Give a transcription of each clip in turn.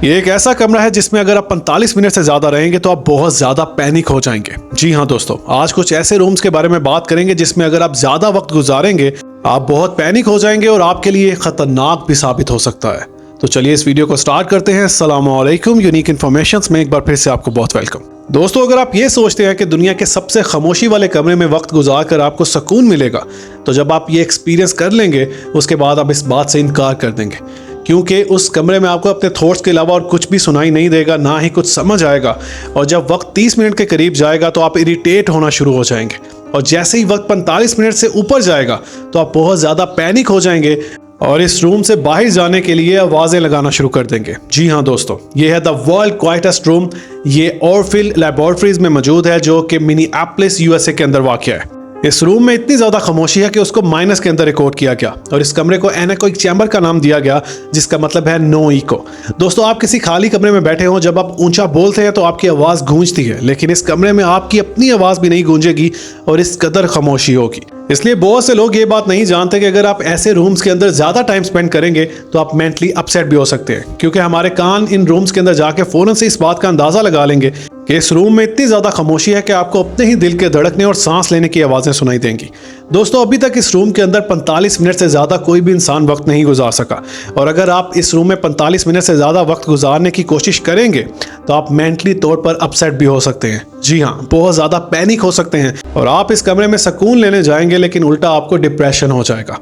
ये एक ऐसा कमरा है जिसमें अगर आप 45 मिनट से ज्यादा रहेंगे तो आप बहुत ज्यादा पैनिक हो जाएंगे। जी हाँ दोस्तों, आज कुछ ऐसे रूम्स के बारे में बात करेंगे जिसमें अगर आप ज्यादा वक्त गुजारेंगे आप बहुत पैनिक हो जाएंगे और आपके लिए खतरनाक भी साबित हो सकता है। तो चलिए इस वीडियो को स्टार्ट करते हैं। अस्सलाम वालेकुम, यूनिक इन्फॉर्मेशंस में एक बार फिर से आपको बहुत वेलकम। दोस्तों, अगर आप ये सोचते हैं कि दुनिया के सबसे खामोशी वाले कमरे में वक्त गुजार कर आपको सुकून मिलेगा, तो जब आप ये एक्सपीरियंस कर लेंगे उसके बाद आप इस बात से इनकार कर देंगे, क्योंकि उस कमरे में आपको अपने थॉट्स के अलावा और कुछ भी सुनाई नहीं देगा, ना ही कुछ समझ आएगा। और जब वक्त 30 मिनट के करीब जाएगा तो आप इरिटेट होना शुरू हो जाएंगे, और जैसे ही वक्त 45 मिनट से ऊपर जाएगा तो आप बहुत ज़्यादा पैनिक हो जाएंगे और इस रूम से बाहर जाने के लिए आवाज़ें लगाना शुरू कर देंगे। जी हाँ दोस्तों, ये है द वर्ल्ड क्वाइटेस्ट रूम। ये ऑरफिल लैबोरेटरीज में मौजूद है, जो कि मिनियापोलिस यूएसए के अंदर वाक़ है। इस रूम में इतनी ज़्यादा खामोशी है कि उसको माइनस के अंदर रिकॉर्ड किया गया, और इस कमरे को एनेकोइक चैम्बर का नाम दिया गया, जिसका मतलब है नो इको। दोस्तों, आप किसी खाली कमरे में बैठे हो, जब आप ऊंचा बोलते हैं तो आपकी आवाज़ गूंजती है, लेकिन इस कमरे में आपकी अपनी आवाज़ भी नहीं गूंजेगी और इस कदर खामोशी होगी। इसलिए बहुत से लोग ये बात नहीं जानते कि अगर आप ऐसे रूम्स के अंदर ज़्यादा टाइम स्पेंड करेंगे तो आप मेंटली अपसेट भी हो सकते हैं, क्योंकि हमारे कान इन रूम्स के अंदर जाके फ़ौरन से इस बात का अंदाज़ा लगा लेंगे कि इस रूम में इतनी ज़्यादा खामोशी है कि आपको अपने ही दिल के धड़कने और सांस लेने की आवाज़ें सुनाई देंगी। दोस्तों, अभी तक इस रूम के अंदर 45 मिनट से ज़्यादा कोई भी इंसान वक्त नहीं गुजार सका, और अगर आप इस रूम में 45 मिनट से ज़्यादा वक्त गुजारने की कोशिश करेंगे तो आप मेंटली तौर पर अपसेट भी हो सकते हैं। जी हाँ, बहुत ज़्यादा पैनिक हो सकते हैं और आप इस कमरे में सुकून लेने जाएंगे, लेकिन उल्टा आपको डिप्रेशन हो जाएगा।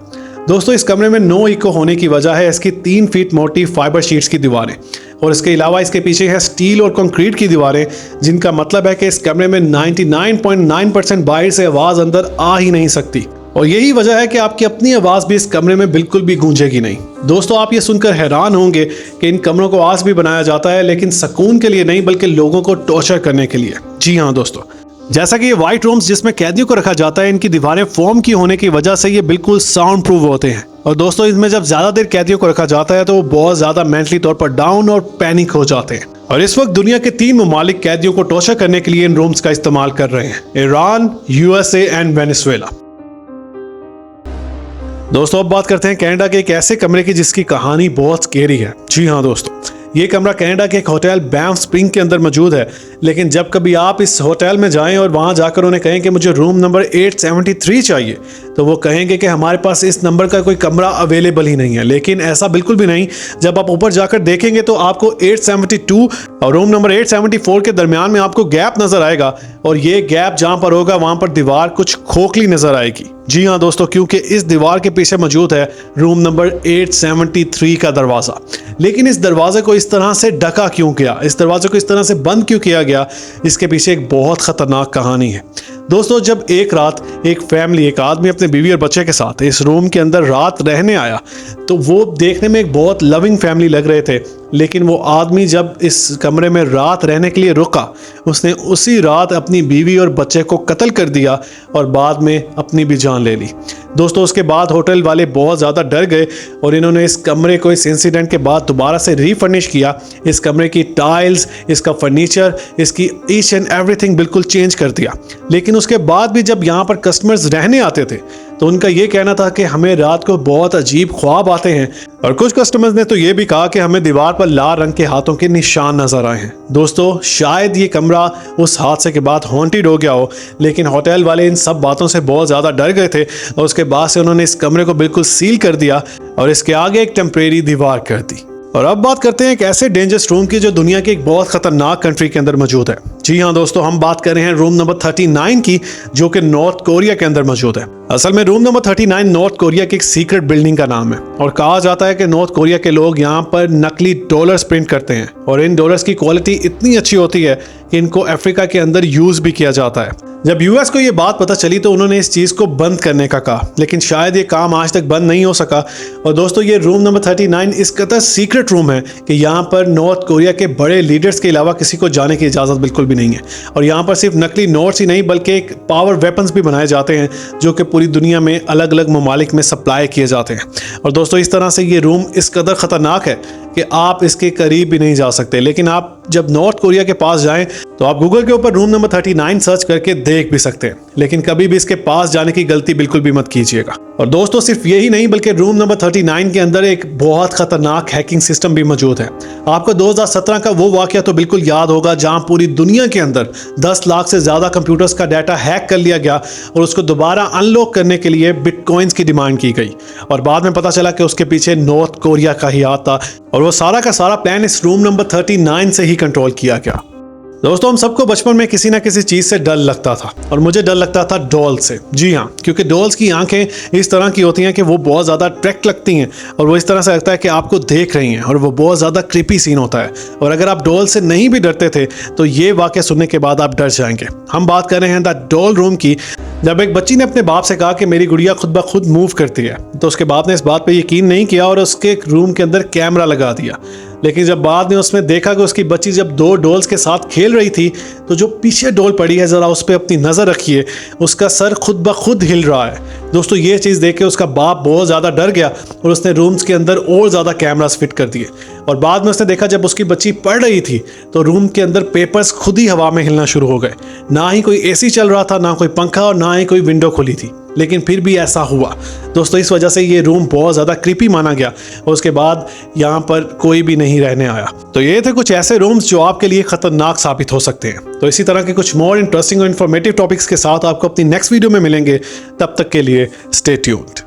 दोस्तों, इस कमरे में नो इको होने की वजह है इसकी 3 फीट मोटी फाइबर शीट्स की दीवारें, और इसके अलावा इसके पीछे है स्टील और कंक्रीट की दीवारें, जिनका मतलब है कि इस कमरे में 99.9% बाहर से आवाज़ अंदर आ ही नहीं सकती। और यही वजह है कि आपकी अपनी आवाज़ भी इस कमरे में बिल्कुल भी गूंजेगी नहीं। दोस्तों, आप ये सुनकर हैरान होंगे कि इन कमरों को आज भी बनाया जाता है, लेकिन सुकून के लिए नहीं बल्कि लोगों को टॉर्चर करने के लिए। जी हाँ दोस्तों, जैसा कि ये वाइट रूम्स जिसमें कैदियों को रखा जाता है, इनकी दीवारें फोम की होने की वजह से ये बिल्कुल साउंड प्रूफ होते हैं। और दोस्तों, इसमें जब ज्यादा देर कैदियों को रखा जाता है तो वो बहुत ज्यादा मेंटली तौर पर डाउन और पैनिक हो जाते हैं। और इस वक्त दुनिया के 3 ममालिक कैदियों को टॉर्चर करने के लिए इन रूम्स का इस्तेमाल कर रहे हैं: ईरान, यूएसए एंड वेनेजुएला। दोस्तों, अब बात करते हैं कनाडा के एक ऐसे कमरे की जिसकी कहानी बहुत स्केरी है। जी हाँ दोस्तों, ये कमरा कनाडा के एक होटल बैंफ स्प्रिंग के अंदर मौजूद है, लेकिन जब कभी आप इस होटल में जाएं और वहां जाकर उन्हें कहें कि मुझे रूम नंबर 873 चाहिए, तो वो कहेंगे कि हमारे पास इस नंबर का कोई कमरा अवेलेबल ही नहीं है। लेकिन ऐसा बिल्कुल भी नहीं। जब आप ऊपर जाकर देखेंगे तो आपको 872 और रूम नंबर 874 के दरमियान में आपको गैप नजर आएगा, और ये गैप जहां पर होगा वहां पर दीवार कुछ खोखली नजर आएगी। जी हाँ दोस्तों, क्योंकि इस दीवार के पीछे मौजूद है रूम नंबर 873 का दरवाज़ा। लेकिन इस दरवाजे को इस तरह से ढका क्यों किया, इस दरवाजे को इस तरह से बंद क्यों किया गया, इसके पीछे एक बहुत ख़तरनाक कहानी है। दोस्तों, जब एक रात एक फैमिली, एक आदमी अपने बीवी और बच्चे के साथ इस रूम के अंदर रात रहने आया, तो वो देखने में एक बहुत लविंग फैमिली लग रहे थे, लेकिन वो आदमी जब इस कमरे में रात रहने के लिए रुका, उसने उसी रात अपनी बीवी और बच्चे को कत्ल कर दिया और बाद में अपनी भी जान ले ली। दोस्तों, उसके बाद होटल वाले बहुत ज़्यादा डर गए और इन्होंने इस कमरे को इस इंसिडेंट के बाद दोबारा से रीफर्निश किया। इस कमरे की टाइल्स, इसका फर्नीचर, इसकी ईच एंड एवरीथिंग बिल्कुल चेंज कर दिया। लेकिन उसके बाद भी जब यहाँ पर कस्टमर्स रहने आते थे तो उनका ये कहना था कि हमें रात को बहुत अजीब ख्वाब आते हैं, और कुछ कस्टमर्स ने तो ये भी कहा कि हमें दीवार पर लाल रंग के हाथों के निशान नजर आए हैं। दोस्तों, शायद ये कमरा उस हादसे के बाद हॉन्टेड हो गया हो, लेकिन होटल वाले इन सब बातों से बहुत ज़्यादा डर गए थे और उसके बाद से उन्होंने इस कमरे को बिल्कुल सील कर दिया और इसके आगे एक टेम्परेरी दीवार कर दी। और अब बात करते हैं एक ऐसे डेंजरस रूम की जो दुनिया की एक बहुत खतरनाक कंट्री के अंदर मौजूद है। जी हाँ दोस्तों, हम बात कर रहे हैं रूम नंबर 39 की, जो कि नॉर्थ कोरिया के अंदर मौजूद है। असल में रूम नंबर 39 नॉर्थ कोरिया की एक सीक्रेट बिल्डिंग का नाम है, और कहा जाता है कि नॉर्थ कोरिया के लोग यहाँ पर नकली डॉलर्स प्रिंट करते हैं, और इन डॉलर्स की क्वालिटी इतनी अच्छी होती है कि इनको अफ्रीका के अंदर यूज भी किया जाता है। जब यूएस को ये बात पता चली तो उन्होंने इस चीज़ को बंद करने का कहा, लेकिन शायद ये काम आज तक बंद नहीं हो सका। और दोस्तों, ये रूम नंबर 39 इस कदर सीक्रेट रूम है कि यहाँ पर नॉर्थ कोरिया के बड़े लीडर्स के अलावा किसी को जाने की इजाज़त बिल्कुल भी नहीं है। और यहाँ पर सिर्फ नकली नोट्स ही नहीं बल्कि एक पावर वेपन्स भी बनाए जाते हैं, जो कि पूरी दुनिया में अलग अलग ममालिक में सप्लाई किए जाते हैं। और दोस्तों, इस तरह से ये रूम इस कदर ख़तरनाक है कि आप इसके करीब भी नहीं जा सकते। लेकिन आप जब नॉर्थ कोरिया के पास जाएं तो आप गूगल के ऊपर रूम नंबर 39 सर्च करके देख भी सकते हैं, लेकिन कभी भी इसके पास जाने की गलती बिल्कुल भी मत कीजिएगा। और दोस्तों सिर्फ यही नहीं बल्कि रूम नंबर 39 के अंदर एक बहुत खतरनाक हैकिंग सिस्टम भी मौजूद है। आपको 2017 का वो वाकया तो बिल्कुल याद होगा जहां पूरी दुनिया के अंदर 10 लाख से ज्यादा कंप्यूटर्स का डाटा हैक कर लिया गया और उसको दोबारा अनलॉक करने के लिए बिटकॉइंस की डिमांड की गई, और बाद में पता चला कि उसके पीछे नॉर्थ कोरिया का ही हाथ था और वो सारा का सारा प्लान इस रूम नंबर 39 से ही कंट्रोल किया गया। दोस्तों हम सबको बचपन में किसी ना किसी चीज से डर लगता था, और मुझे डर लगता था डॉल से। जी हाँ, क्योंकि डॉल्स की आंखें इस तरह की होती हैं कि वो बहुत ज़्यादा अट्रैक्ट लगती हैं और वो इस तरह से लगता है कि आपको देख रही हैं, और वो बहुत ज़्यादा क्रीपी सीन होता है। और अगर आप डॉल से नहीं भी डरते थे तो ये वाक़या सुनने के बाद आप डर जाएंगे। हम बात कर रहे हैं द डॉल रूम की। जब एक बच्ची ने अपने बाप से कहा कि मेरी गुड़िया खुद ब खुद मूव करती है, तो उसके बाप ने इस बात पर यकीन नहीं किया और उसके रूम के अंदर कैमरा लगा दिया। लेकिन जब बाद में उसने देखा कि उसकी बच्ची जब 2 डॉल्स के साथ खेल रही थी तो जो पीछे डॉल पड़ी है ज़रा उस पर अपनी नज़र रखिए, उसका सर खुद ब खुद हिल रहा है। दोस्तों ये चीज़ देख के उसका बाप बहुत ज़्यादा डर गया और उसने रूम्स के अंदर और ज़्यादा कैमरास फिट कर दिए। और बाद में उसने देखा जब उसकी बच्ची पढ़ रही थी तो रूम के अंदर पेपर्स खुद ही हवा में हिलना शुरू हो गए। ना ही कोई एसी चल रहा था, ना कोई पंखा और ना ही कोई विंडो खुली थी, लेकिन फिर भी ऐसा हुआ। दोस्तों इस वजह से ये रूम बहुत ज़्यादा क्रीपी माना गया और उसके बाद यहाँ पर कोई भी नहीं रहने आया। तो ये थे कुछ ऐसे रूम्स जो आपके लिए खतरनाक साबित हो सकते हैं। तो इसी तरह के कुछ मोर इंटरेस्टिंग और इन्फॉर्मेटिव टॉपिक्स के साथ आपको अपनी नेक्स्ट वीडियो में मिलेंगे। तब तक के लिए स्टे ट्यून्ड।